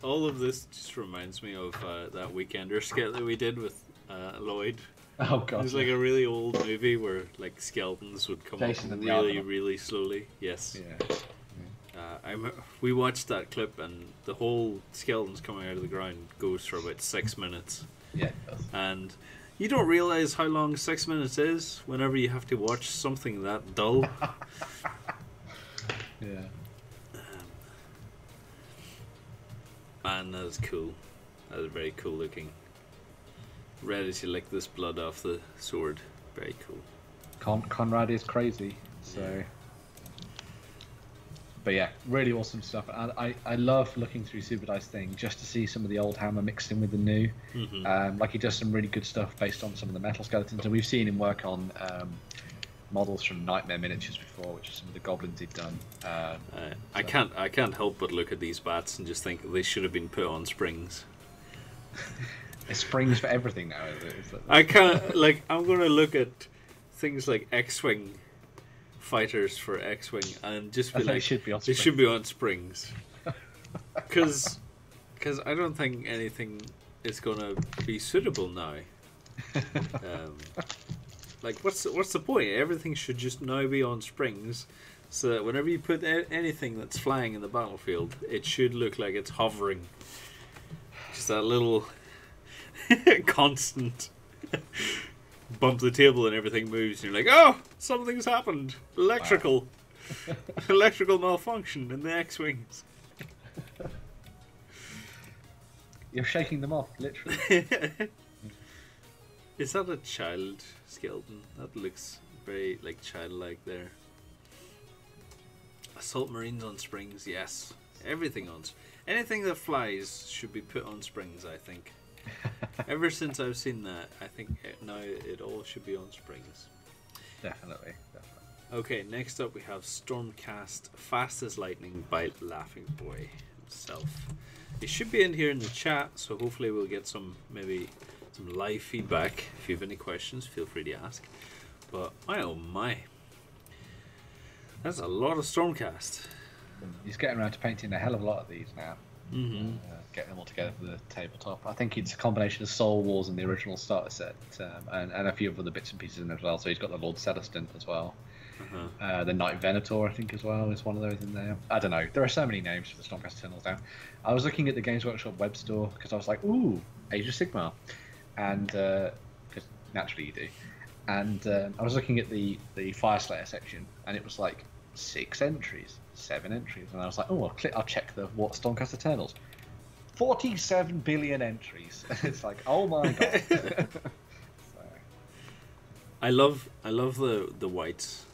All of this just reminds me of that Weekender skit that we did with Lloyd. Oh god! It's like a really old movie where like skeletons would come Jason up and the really, Argonaut. really slowly. Yes. Yeah. We watched that clip, and the whole skeletons coming out of the ground goes for about 6 minutes. Yeah, it does. And you don't realize how long 6 minutes is whenever you have to watch something that dull. Yeah. Man, that is cool. That is very cool looking. Ready to lick this blood off the sword. Very cool. Conrad is crazy, so... But yeah, really awesome stuff. And I love looking through Super Dice thing just to see some of the old Hammer mixed in with the new. Like he does some really good stuff based on some of the metal skeletons, and we've seen him work on models from Nightmare Miniatures before, which is some of the goblins he'd done. I can't help but look at these bats and just think they should have been put on springs. There's springs for everything now. I can't I'm going to look at things like X-wing fighters for X-wing and just be like, they should be on springs, because I don't think anything is going to be suitable now. Like, what's the point? Everything should just now be on springs, so that whenever you put anything that's flying in the battlefield, it should look like it's hovering. Just that little constant bump the table and everything moves, and you're like, oh, something's happened. Electrical. Wow. Electrical malfunction in the X-wings. You're shaking them off, literally. Is that a child skeleton? That looks very like childlike there. Assault marines on springs, yes. Everything anything that flies should be put on springs, I think. Ever since I've seen that, I think now it all should be on springs. Definitely. Okay, next up we have Stormcast Fast as Lightning by Laughing Boy himself. He should be in here in the chat, so hopefully we'll get some live feedback. If you have any questions, feel free to ask. But oh my, that's a lot of Stormcast. He's getting around to painting a hell of a lot of these now. Getting them all together for the tabletop. I think it's a combination of Soul Wars and the original starter set, and a few of other bits and pieces in it as well. So he's got the Lord Celestant as well. The Knight Venator, I think, as well, is one of those in there. I don't know. There are so many names for the Stormcast Eternals now. I was looking at the Games Workshop web store because I was like, ooh, Age of Sigmar. And because naturally you do. And I was looking at the Fireslayer section, and it was like 6 entries, 7 entries. And I was like, oh, I'll check the Stormcast Eternals. 47 billion entries. It's like, oh my god. So. I love the whites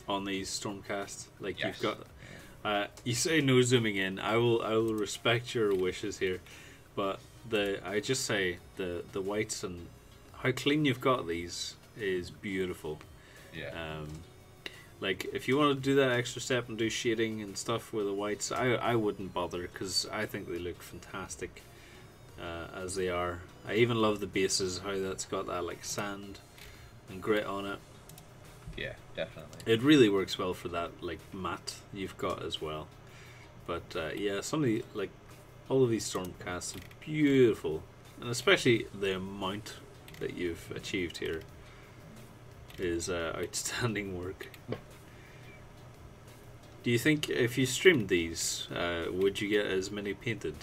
on these Stormcast. Like, yes. You've got you say no zooming in. I will respect your wishes here, but I just say the whites and how clean you've got these is beautiful. Yeah. Like, if you want to do that extra step and do shading and stuff with the whites, I wouldn't bother, because I think they look fantastic as they are. I even love the bases, how that's got that like sand and grit on it. Yeah, definitely. It really works well for that like matte you've got as well. But yeah, some of the all of these Stormcasts are beautiful, and especially the amount that you've achieved here is outstanding work. Do you think if you streamed these, would you get as many painted?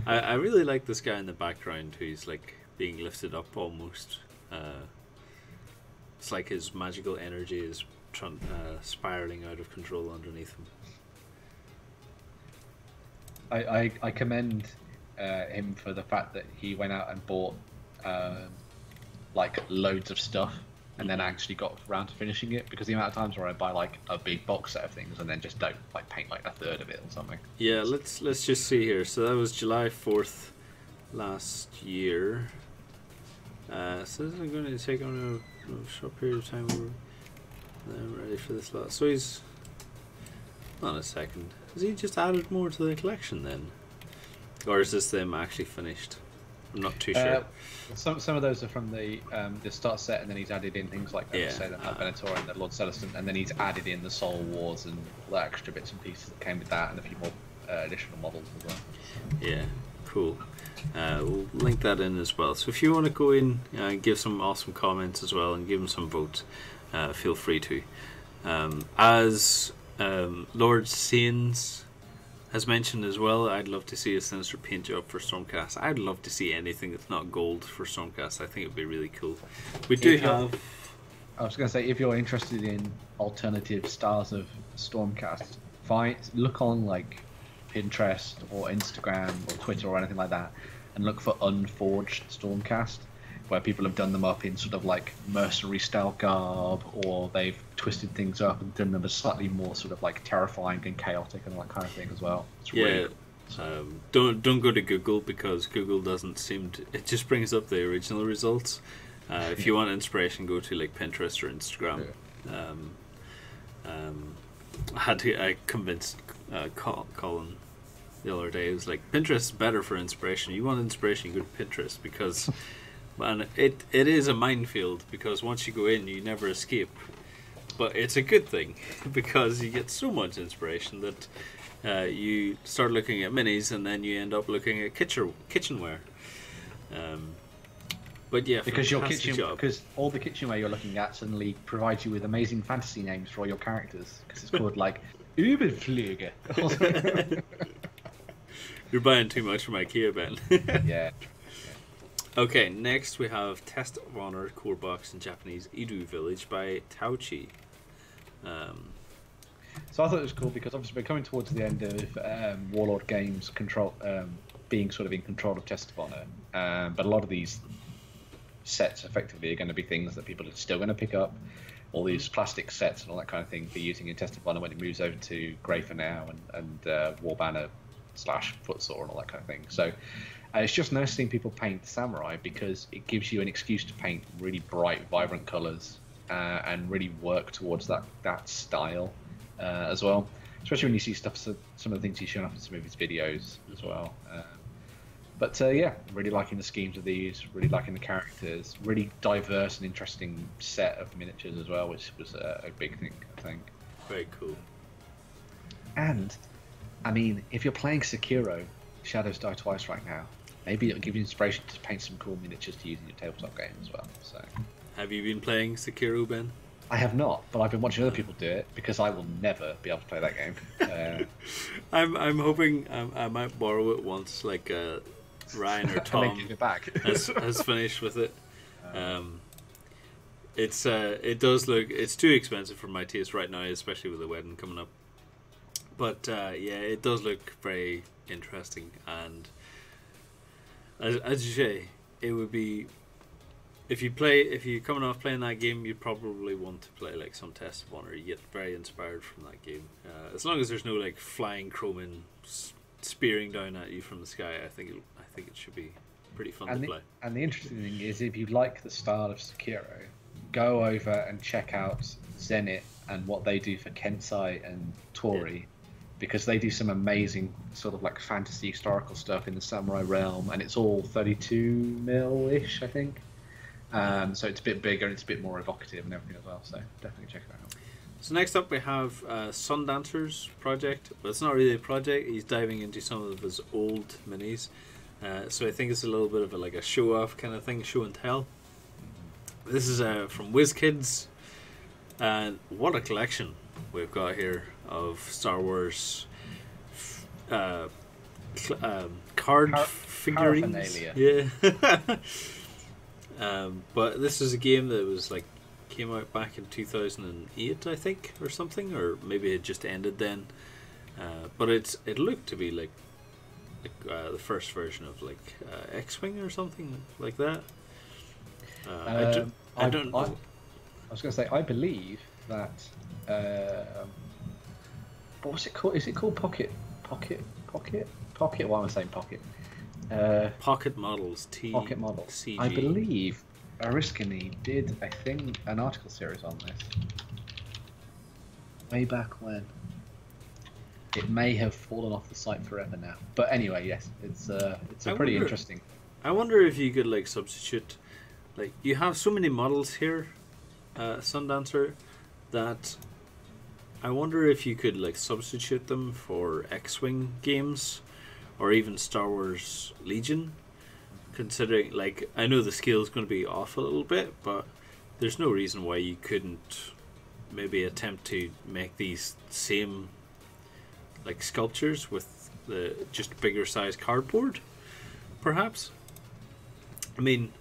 I really like this guy in the background who's like being lifted up almost. It's like his magical energy is spiraling out of control underneath him. I commend him for the fact that he went out and bought like loads of stuff and then actually got around to finishing it, because the amount of times where I buy like a big box set of things and then just don't like paint like a third of it or something. Yeah, let's just see here. So that was July 4th last year. So this is going to take on a short period of time. I'm ready for this lot. So he's on a second. Has he just added more to the collection then, or is this them actually finished? I'm not too sure. Some of those are from the start set, and then he's added in things like the Venator and the Lord Celestant, and then he's added in the Soul Wars and the extra bits and pieces that came with that, and a few more additional models as well. Yeah, cool. We'll link that in as well. So if you want to go in and give some awesome comments as well and give them some votes, feel free to. As Lord Sains has mentioned as well, I'd love to see a Sinister paint job for Stormcast. I'd love to see anything that's not gold for Stormcast. I think it'd be really cool. We do have... I was going to say, if you're interested in alternative styles of Stormcast, look on like Pinterest or Instagram or Twitter or anything like that, and look for Unforged Stormcast, where people have done them up in sort of like mercenary style garb, or they've twisted things up and done them as slightly more sort of like terrifying and chaotic and all that kind of thing as well. It's really cool. Don't go to Google, because Google doesn't seem to. It just brings up the original results. If you want inspiration, go to like Pinterest or Instagram. I convinced Colin the other day. It was like, Pinterest is better for inspiration. You want inspiration, you go to Pinterest, because man, it is a minefield, because once you go in, you never escape. But it's a good thing, because you get so much inspiration that you start looking at minis, and then you end up looking at kitchenware. But yeah, because all the kitchenware you're looking at suddenly provides you with amazing fantasy names for all your characters, because it's called like Überflüge. You're buying too much from IKEA, Ben. Yeah. Okay, next we have Test of Honor Core Box in Japanese Idu Village by Tauchi. So I thought it was cool because obviously we're coming towards the end of Warlord Games being sort of in control of Test of Honor, but a lot of these sets effectively are going to be things that people are still going to pick up. All these plastic sets and all that kind of thing for using in Test of Honor when it moves over to Grey for Now and War Banner / Footsore and all that kind of thing. So it's just nice seeing people paint Samurai, because it gives you an excuse to paint really bright, vibrant colours and really work towards that style as well. Especially when you see some of the things he's shown up in some of his videos as well. But yeah, really liking the schemes of these, really liking the characters, really diverse and interesting set of miniatures as well, which was a big thing, I think. Very cool. And, I mean, if you're playing Sekiro, Shadows Die Twice right now, maybe it'll give you inspiration to paint some cool miniatures to use in your tabletop game as well. So, have you been playing Sekiro, Ben? I have not, but I've been watching other people do it, because I will never be able to play that game. I'm hoping I might borrow it once, like Ryan or Tom has finished with it. It does look, it's too expensive for my taste right now, especially with the wedding coming up. But yeah, it does look very interesting, and as you say, it would be, if you're coming off playing that game, you probably want to play like some Test of Honor. You get very inspired from that game. As long as there's no like flying Chromin spearing down at you from the sky, I think it should be pretty fun to play. And the interesting thing is, if you like the style of Sekiro, go over and check out Zenith and what they do for Kensai and Tori, because they do some amazing sort of like fantasy historical stuff in the samurai realm, and it's all 32 mil-ish, I think. So it's a bit bigger and it's a bit more evocative and everything as well. So definitely check it out. So next up we have Sundancer's project. But it's not really a project. He's diving into some of his old minis. So I think it's a little bit of a show-off kind of thing, show and tell. This is from WizKids, and what a collection we've got here of Star Wars card figurines. Yeah. But this is a game that was came out back in 2008, I think, or something, or maybe it just ended then. But it looked to be like the first version of X-Wing or something like that. I don't know. I was going to say, I believe that. What was it called? Is it called Pocket? Why am I saying Pocket? Pocket Models. Pocket Models. CG. I believe Ariskany did an article series on this way back when. It may have fallen off the site forever now, but anyway, yes, it's pretty interesting. I wonder if you could substitute, you have so many models here, Sundancer, that I wonder if you could substitute them for X-Wing games, or even Star Wars Legion. Considering, I know the scale is going to be off a little bit, but there's no reason why you couldn't maybe attempt to make these same sculptures with the just bigger size cardboard, perhaps. I mean,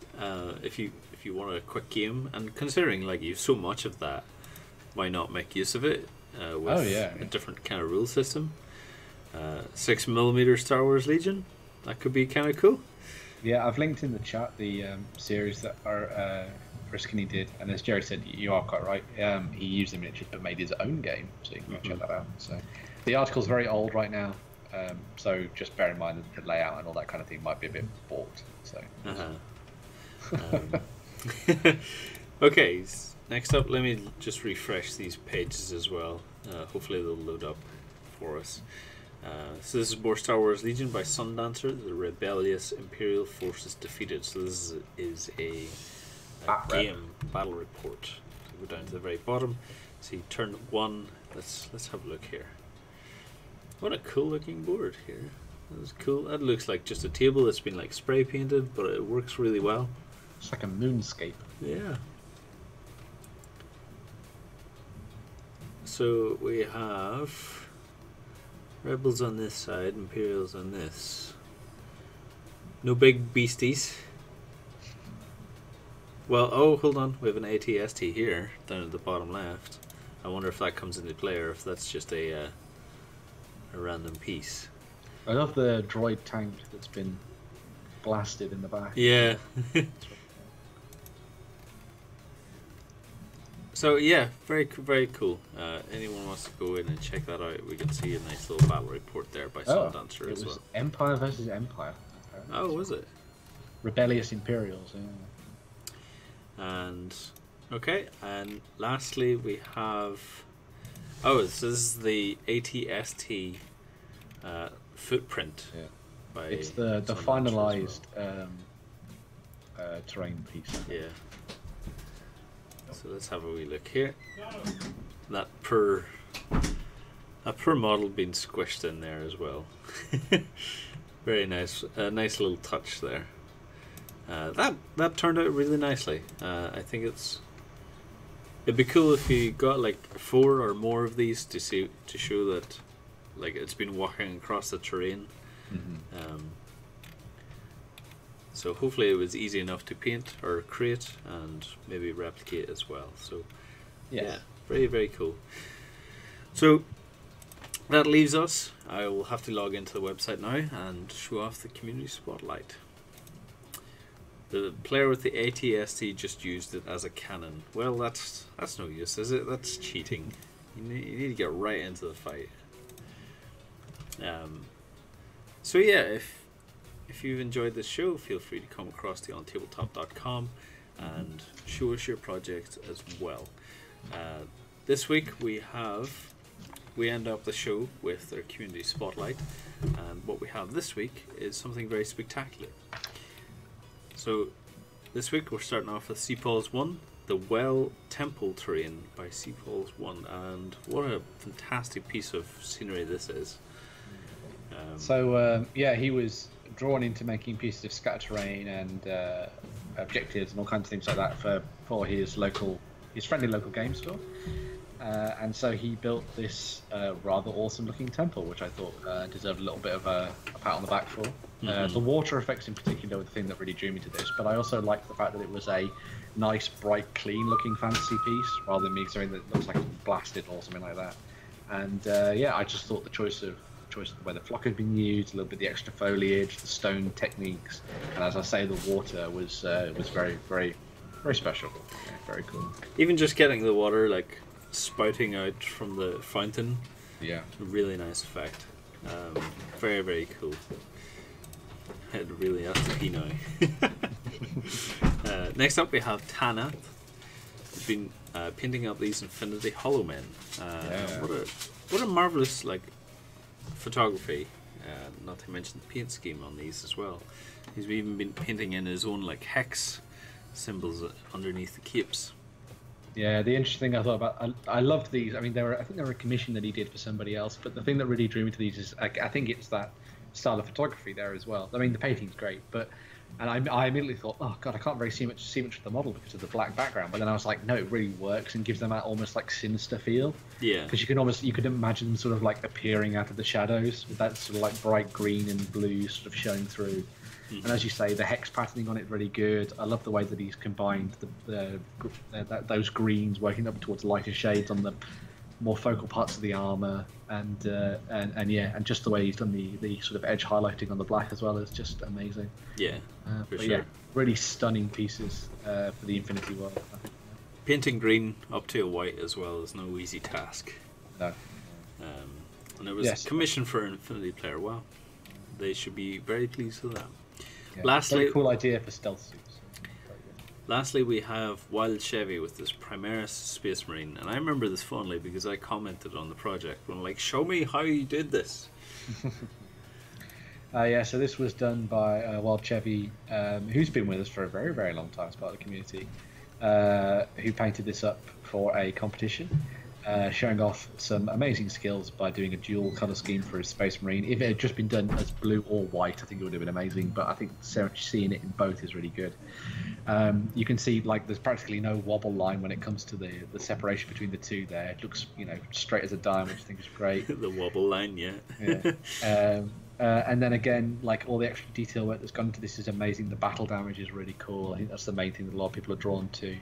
if you want a quick game, and considering you've so much of that, why not make use of it with a different kind of rule system? 6mm Star Wars Legion, that could be kind of cool. Yeah, I've linked in the chat the series that our Riskinny did, and as Jerry said, you are quite right. He used the miniatures but made his own game, so you can check that out. So the article's very old right now, so just bear in mind that the layout and all that kind of thing might be a bit balked. So. Okay, next up, let me just refresh these pages as well. Hopefully they'll load up for us. So this is more Star Wars Legion by Sundancer, the rebellious Imperial forces defeated. So this is a game battle report. So go down to the very bottom. See turn 1. Let's have a look here. What a cool looking board here. That is cool. That looks like just a table that's been like spray painted, but it works really well. It's like a moonscape. Yeah. So we have Rebels on this side, Imperials on this. No big beasties. Well, oh, hold on. We have an ATST here, down at the bottom left. I wonder if that comes into play or if that's just a random piece. I love the droid tank that's been blasted in the back. Yeah. So yeah, very cool. Anyone wants to go in and check that out, we can see a nice little battle report there by Sundancer as well. Empire versus Empire. Oh, was it? Rebellious Imperials. Yeah. And okay, and lastly we have. Oh, this is the ATST footprint. Yeah. By it's the finalized terrain piece. Yeah. So let's have a wee look here. That per model being squished in there as well. Very nice, nice little touch there. That turned out really nicely. I think it'd be cool if you got like 4 or more of these to show that like it's been walking across the terrain. So hopefully it was easy enough to paint or create and maybe replicate as well. So yeah, very cool. So that leaves us. I will have to log into the website now and show off the community spotlight. The player with the ATST just used it as a cannon. Well, that's no use, is it? That's cheating. You need to get right into the fight. So yeah, if you've enjoyed this show, feel free to come across to OnTableTop.com and show us your project as well. This week we end up the show with our community spotlight, and what we have this week is something very spectacular. So this week we're starting off with Seapauls 1, the Well Temple terrain by Seapauls 1, and what a fantastic piece of scenery this is. Yeah, he was drawn into making pieces of scatter terrain and objectives and all kinds of things like that for his friendly local game store. And so he built this rather awesome looking temple, which I thought deserved a little bit of a pat on the back for. The water effects in particular were the thing that really drew me to this, but I also liked the fact that it was a nice, bright, clean looking fantasy piece rather than something that looks like it's blasted or something like that. And I just thought the choice of the way the flock had been used, a little bit of the extra foliage, the stone techniques, and as I say, the water was very, very, very special. Yeah, very cool. Even just getting the water like spouting out from the fountain, really nice effect. Very, very cool. It really has to pee now. Next up we have Tana. We've been painting up these Infinity Hollow Men. What a marvelous photography, not to mention the paint scheme on these as well. He's even been painting in his own hex symbols underneath the capes. Yeah, the interesting thing I thought about, I loved these. I mean, I think they were a commission that he did for somebody else, but the thing that really drew me to these is I think it's that style of photography there as well. I mean, the painting's great, and I immediately thought, oh god, I can't really see much of the model because of the black background. But then I was like, no, it really works and gives them that almost sinister feel. Yeah. Because you could imagine them sort of appearing out of the shadows with that sort of bright green and blue sort of showing through. And as you say, the hex patterning on it really good. I love the way that he's combined those greens working up towards lighter shades on the more focal parts of the armor, and yeah, and just the way he's done the sort of edge highlighting on the black as well is just amazing. Yeah, for sure. Yeah, really stunning pieces for the Infinity world. I think. Painting green up to a white as well is no easy task. No. And it was commissioned for an Infinity player. Wow, they should be very pleased with that. Yeah, Lastly, very cool idea for stealth suits. Lastly, we have Wild Chevy with this Primaris Space Marine, and I remember this fondly because I commented on the project when like, show me how you did this. Yeah, so this was done by Wild Chevy, who's been with us for a very, very long time as part of the community, who painted this up for a competition, showing off some amazing skills by doing a dual colour scheme for his Space Marine. If it had just been done as blue or white, I think it would have been amazing, but I think seeing it in both is really good. You can see like there's practically no wobble line when it comes to the separation between the two there. It looks, straight as a dime, which I think is great. The wobble line, yeah. Yeah. And then again, like all the extra detail work that's gone into this is amazing. The battle damage is really cool. I think that's the main thing that a lot of people are drawn to.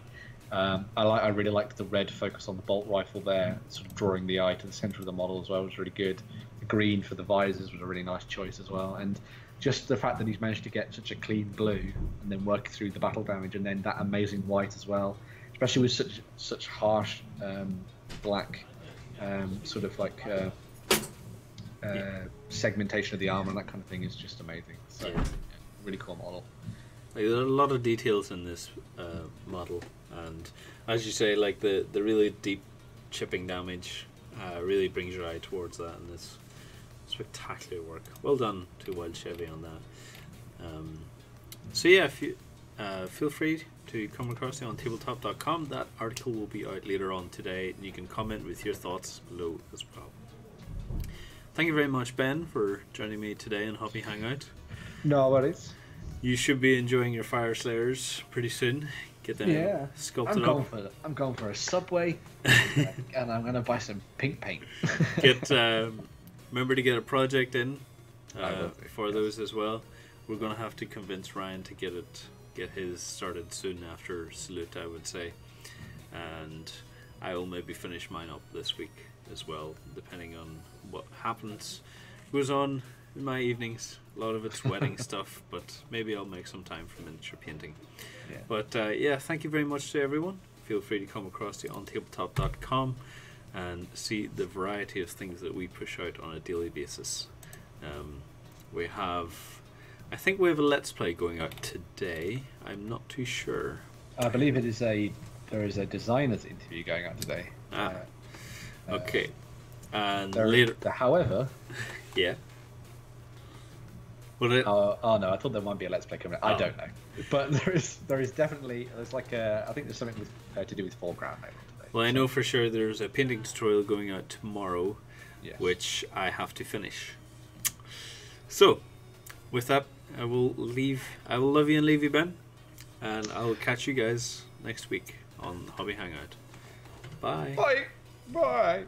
I really liked the red focus on the bolt rifle there, sort of drawing the eye to the center of the model as well, was really good. The green for the visors was a really nice choice as well, and just the fact that he's managed to get such a clean blue and then work through the battle damage, and then that amazing white as well, especially with such harsh black sort of like segmentation of the armor and that kind of thing is just amazing. So really cool model. Like, there are a lot of details in this model, and as you say, like the really deep chipping damage really brings your eye towards that, and it's spectacular work. Well done to Wild Chevy on that. So yeah, if you feel free to come across the OnTableTop.com. That article will be out later on today, and you can comment with your thoughts below as well. Thank you very much, Ben, for joining me today in Hobby Hangout. No worries. You should be enjoying your Fire Slayers pretty soon. Get them sculpted up. I'm going for a Subway, and I'm going to buy some pink paint. Remember to get a project in for those as well. We're going to have to convince Ryan to get his started soon after Salute, I would say. And I will maybe finish mine up this week as well, depending on what happens. Goes on in my evenings. A lot of it's wedding stuff, but maybe I'll make some time for miniature painting. Yeah. But thank you very much to everyone. Feel free to come across to OnTableTop.com and see the variety of things that we push out on a daily basis. I think we have a Let's Play going out today. I'm not too sure. I believe there is a designer's interview going out today. Okay. And later, however, yeah. No, I thought there might be a Let's Play coming out. I don't know, but there is definitely I think there's something to do with foreground today. Well, I know for sure there's a painting tutorial going out tomorrow, which I have to finish. So, with that, I will love you and leave you, Ben, and I will catch you guys next week on Hobby Hangout. Bye. Bye. Bye.